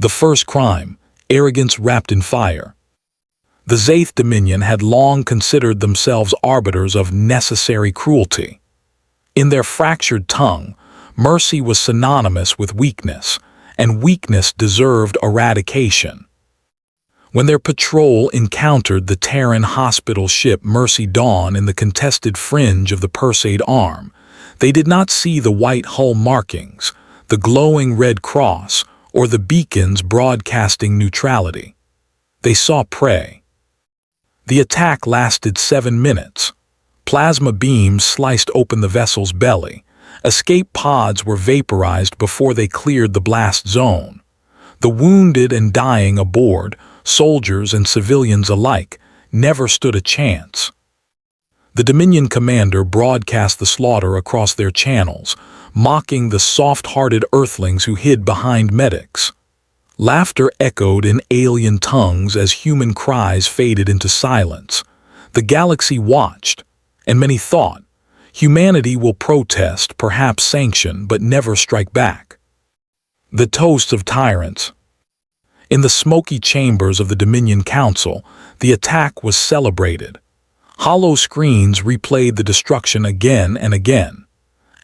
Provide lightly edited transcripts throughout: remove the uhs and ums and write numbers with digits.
The first crime, arrogance wrapped in fire. The Zaith Dominion had long considered themselves arbiters of necessary cruelty. In their fractured tongue, mercy was synonymous with weakness, and weakness deserved eradication. When their patrol encountered the Terran hospital ship Mercy Dawn in the contested fringe of the Perseid Arm, they did not see the white hull markings, the glowing red cross, or the beacons broadcasting neutrality. They saw prey. The attack lasted 7 minutes. Plasma beams sliced open the vessel's belly. Escape pods were vaporized before they cleared the blast zone. The wounded and dying aboard, soldiers and civilians alike, never stood a chance. The Dominion commander broadcast the slaughter across their channels, mocking the soft-hearted Earthlings who hid behind medics. Laughter echoed in alien tongues as human cries faded into silence. The galaxy watched, and many thought, humanity will protest, perhaps sanction, but never strike back. The toasts of tyrants. In the smoky chambers of the Dominion Council, the attack was celebrated. Hollow screens replayed the destruction again and again.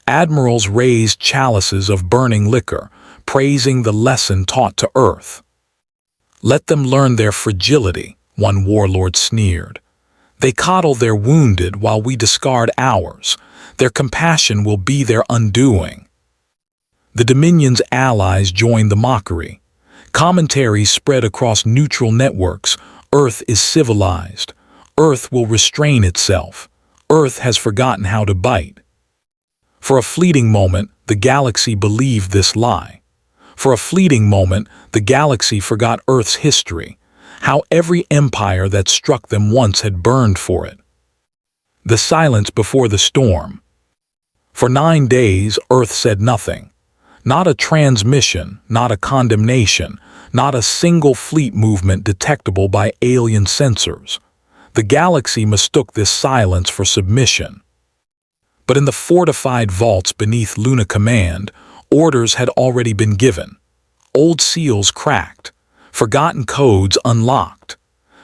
Admirals raised chalices of burning liquor, praising the lesson taught to Earth. "Let them learn their fragility," one warlord sneered. "They coddle their wounded while we discard ours. Their compassion will be their undoing." The Dominion's allies joined the mockery. Commentaries spread across neutral networks. Earth is civilized. Earth will restrain itself. Earth has forgotten how to bite. For a fleeting moment, the galaxy believed this lie. For a fleeting moment, the galaxy forgot Earth's history, how every empire that struck them once had burned for it. The silence before the storm. For 9 days, Earth said nothing. Not a transmission, not a condemnation, not a single fleet movement detectable by alien sensors. The galaxy mistook this silence for submission. But in the fortified vaults beneath Luna Command, orders had already been given. Old seals cracked, forgotten codes unlocked.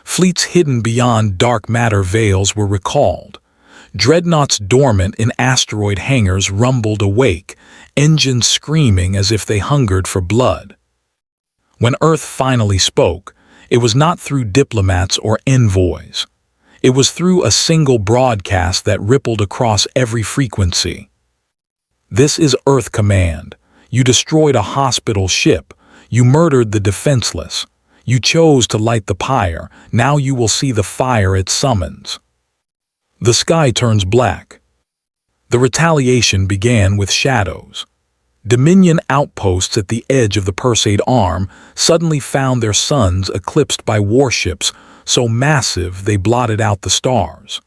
Fleets hidden beyond dark matter veils were recalled. Dreadnoughts dormant in asteroid hangars rumbled awake, engines screaming as if they hungered for blood. When Earth finally spoke, it was not through diplomats or envoys. It was through a single broadcast that rippled across every frequency. "This is Earth Command. You destroyed a hospital ship. You murdered the defenseless. You chose to light the pyre. Now you will see the fire it summons." The sky turns black. The retaliation began with shadows. Dominion outposts at the edge of the Perseid Arm suddenly found their suns eclipsed by warships so massive they blotted out the stars.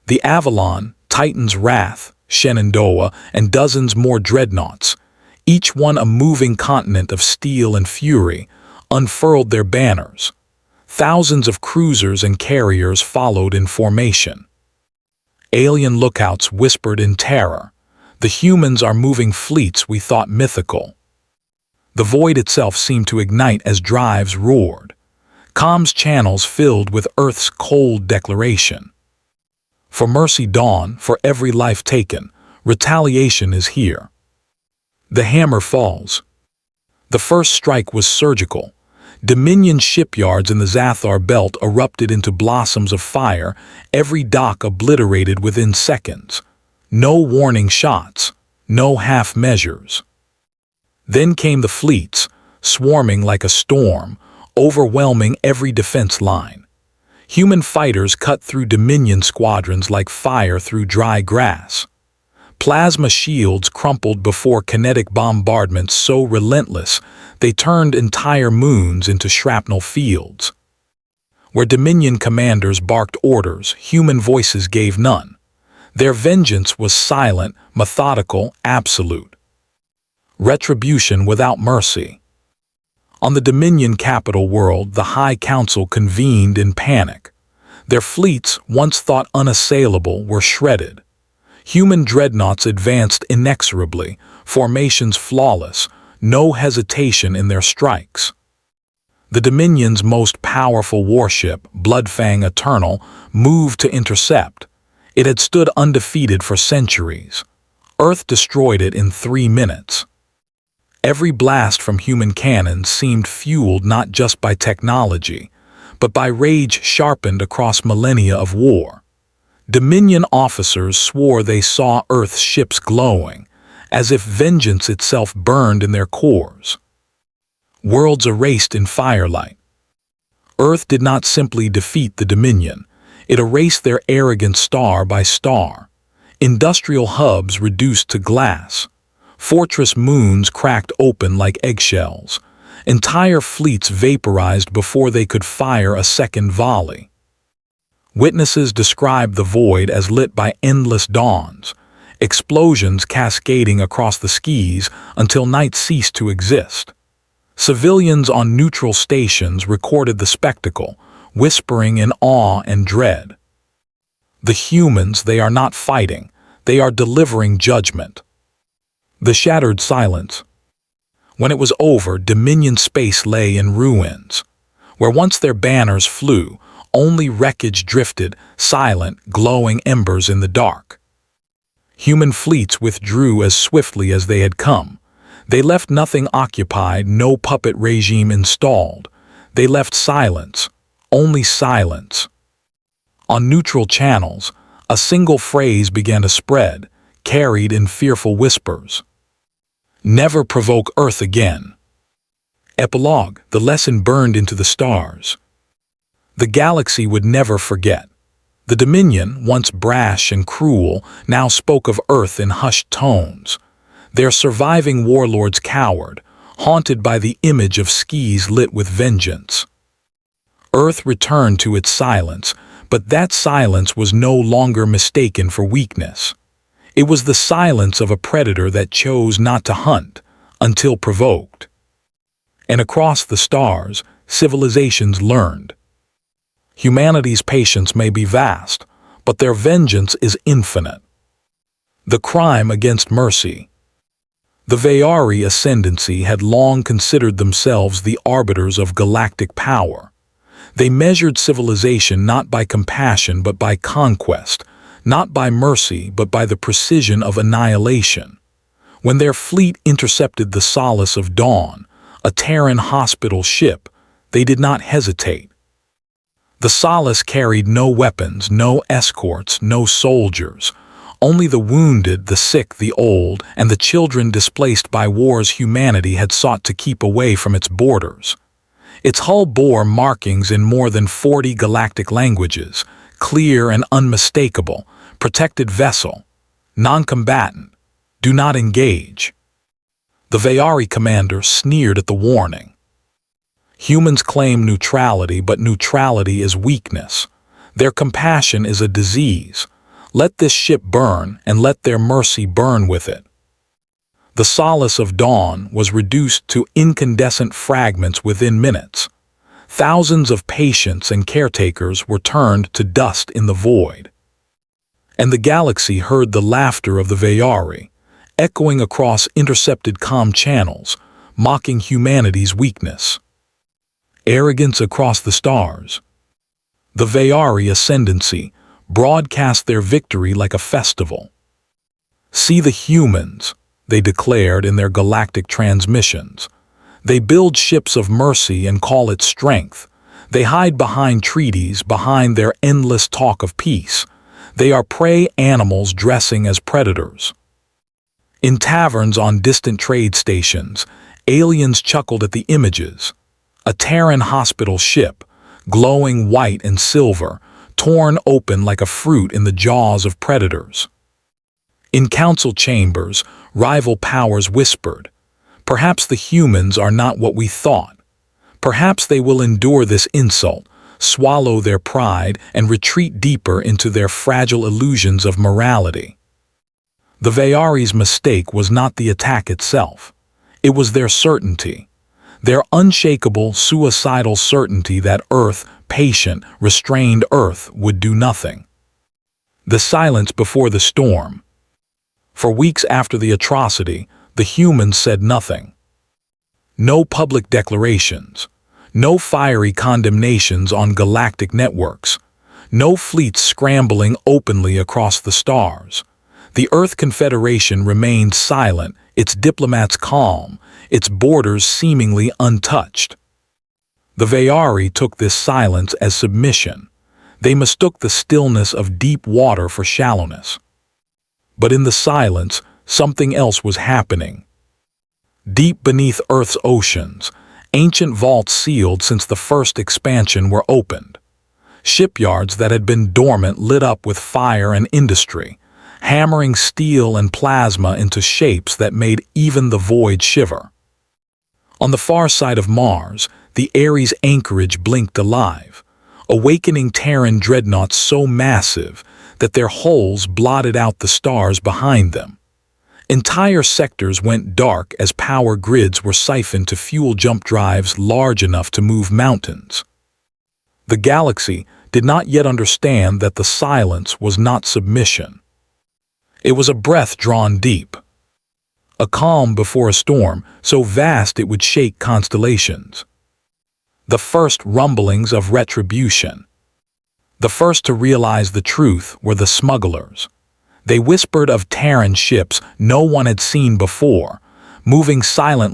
The Avalon, Titan's Wrath, Shenandoah, and dozens more dreadnoughts, each one a moving continent of steel and fury, unfurled their banners. Thousands of cruisers and carriers followed in formation. Alien lookouts whispered in terror, "The humans are moving fleets we thought mythical." The void itself seemed to ignite as drives roared. Comms channels filled with Earth's cold declaration. For Mercy Dawn, for every life taken, retaliation is here. The hammer falls. The first strike was surgical. Dominion shipyards in the Zathar Belt erupted into blossoms of fire, every dock obliterated within seconds. No warning shots, no half measures. Then came the fleets, swarming like a storm, overwhelming every defense line. Human fighters cut through Dominion squadrons like fire through dry grass. Plasma shields crumpled before kinetic bombardments so relentless they turned entire moons into shrapnel fields. Where Dominion commanders barked orders, human voices gave none. Their vengeance was silent, methodical, absolute. Retribution without mercy. On the Dominion capital world, the High Council convened in panic. Their fleets, once thought unassailable, were shredded. Human dreadnoughts advanced inexorably, formations flawless, no hesitation in their strikes. The Dominion's most powerful warship, Bloodfang Eternal, moved to intercept. It had stood undefeated for centuries. Earth destroyed it in 3 minutes. Every blast from human cannons seemed fueled not just by technology, but by rage sharpened across millennia of war. Dominion officers swore they saw Earth's ships glowing, as if vengeance itself burned in their cores. Worlds erased in firelight. Earth did not simply defeat the Dominion, it erased their arrogant star by star. Industrial hubs reduced to glass. Fortress moons cracked open like eggshells. Entire fleets vaporized before they could fire a second volley. Witnesses described the void as lit by endless dawns, explosions cascading across the skies until night ceased to exist. Civilians on neutral stations recorded the spectacle, whispering in awe and dread. The humans, they are not fighting, they are delivering judgment. The shattered silence. When it was over, Dominion space lay in ruins. Where once their banners flew, only wreckage drifted, silent, glowing embers in the dark. Human fleets withdrew as swiftly as they had come. They left nothing occupied, no puppet regime installed. They left silence, only silence. On neutral channels, a single phrase began to spread, carried in fearful whispers. Never provoke Earth again. Epilogue, the lesson burned into the stars. The galaxy would never forget. The Dominion, once brash and cruel, now spoke of Earth in hushed tones. Their surviving warlords cowered, haunted by the image of skies lit with vengeance. Earth returned to its silence, but that silence was no longer mistaken for weakness. It was the silence of a predator that chose not to hunt until provoked. And across the stars, civilizations learned. Humanity's patience may be vast, but their vengeance is infinite. The crime against mercy. The Vayari ascendancy had long considered themselves the arbiters of galactic power. They measured civilization not by compassion but by conquest, not by mercy but by the precision of annihilation. When their fleet intercepted the solace of dawn, a Terran hospital ship, they did not hesitate. The solace carried no weapons, no escorts, no soldiers. Only the wounded, the sick, the old, and the children displaced by wars humanity had sought to keep away from its borders. Its hull bore markings in more than 40 galactic languages, clear and unmistakable: protected vessel, non-combatant, do not engage. The Vayari commander sneered at the warning. Humans claim neutrality, but neutrality is weakness. Their compassion is a disease. Let this ship burn, and let their mercy burn with it. The solace of dawn was reduced to incandescent fragments within minutes. Thousands of patients and caretakers were turned to dust in the void. And the galaxy heard the laughter of the Vayari, echoing across intercepted comm channels, mocking humanity's weakness. Arrogance across the stars. The Vayari ascendancy broadcast their victory like a festival. See the humans, they declared in their galactic transmissions. They build ships of mercy and call it strength. They hide behind treaties, behind their endless talk of peace. They are prey animals dressing as predators. In taverns on distant trade stations, aliens chuckled at the images. A Terran hospital ship, glowing white and silver, torn open like a fruit in the jaws of predators. In council chambers, rival powers whispered, "Perhaps the humans are not what we thought. Perhaps they will endure this insult, swallow their pride, and retreat deeper into their fragile illusions of morality." The Vayari's mistake was not the attack itself. It was their certainty. Their unshakable, suicidal certainty that Earth, patient, restrained Earth, would do nothing. The silence before the storm. For weeks after the atrocity, the humans said nothing. No public declarations. No fiery condemnations on galactic networks. No fleets scrambling openly across the stars. The Earth Confederation remained silent, its diplomats calm, its borders seemingly untouched. The Vayari took this silence as submission. They mistook the stillness of deep water for shallowness. But in the silence, something else was happening. Deep beneath Earth's oceans, ancient vaults sealed since the first expansion were opened. Shipyards that had been dormant lit up with fire and industry, hammering steel and plasma into shapes that made even the void shiver. On the far side of Mars, the Ares anchorage blinked alive, awakening Terran dreadnoughts so massive that their hulls blotted out the stars behind them. Entire sectors went dark as power grids were siphoned to fuel jump drives large enough to move mountains. The galaxy did not yet understand that the silence was not submission. It was a breath drawn deep. A calm before a storm so vast it would shake constellations. The first rumblings of retribution. The first to realize the truth were the smugglers. They whispered of Terran ships no one had seen before, moving silently